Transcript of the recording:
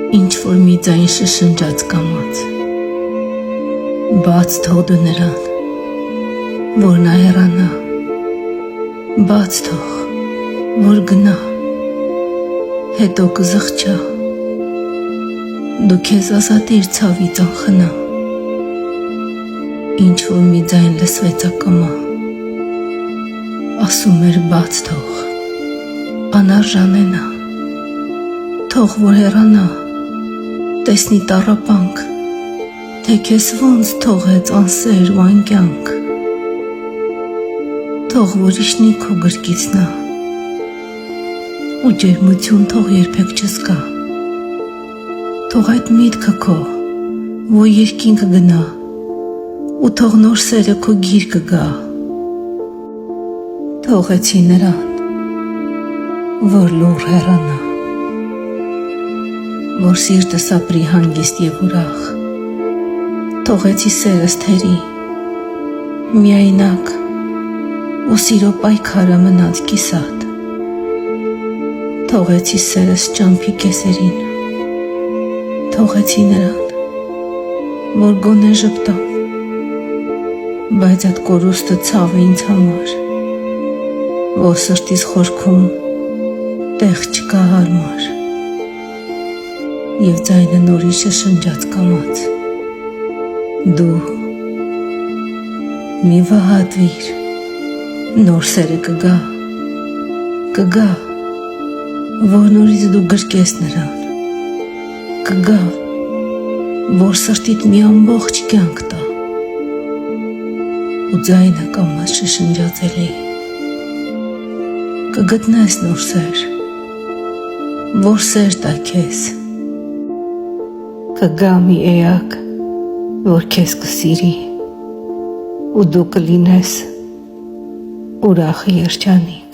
Ինչ-որ մի ձայն շշնջաց կամաց, բաց թող դու նրան, որ նա հեռանա, բաց թող, որ գնա, հետո կզղջա, դու քեզ ազատիր ցավից անխնա, ինչ-որ մի ձայն լսվեց ակամա, ասում էր բաց թող, անարժան է նա, թող որ հեռանա, տեսնի տառապանք, թե քեզ ոնց թողեց անսեր ու անկյանք, թող որ իջնի քո գրկից նա, ու ջերմություն թող երբեք չզգա, թող այդ միտքը քո, որ երկինքը գնա, ու թող նոր սերը քո գիրկը գա, թողեցի նրան, որ լուռ հեռանա, որ սիրտս ապրի հանգիստ և ուրախ, թողեցի սերս թերի, միայնակ, ու սիրո պայքարը մնաց կիսատ, թողեցի սերս ճամփի կեսերին, թողեցի նրան, որ գոնե ժպտամ, բայց այդ կորուստը ցավ է ինձ համար, որ սրտիս խորքում տեղ չկա հարմար, և ձայնը նորից շշնջաց կամաց, դու մի վհատվիր, նոր սերը կգա, որ նորից դու գրկես նրան, կգա, որ սրտիդ մի ամբողջ կյանք տա, ու ձայնը կամաց շշնջացել է, կգտնես նոր սեր, որ սեր տա քեզ, կգա մի էակ, որ քեզ կսիրի, ու դու կլինես ուրախ երջանիկ։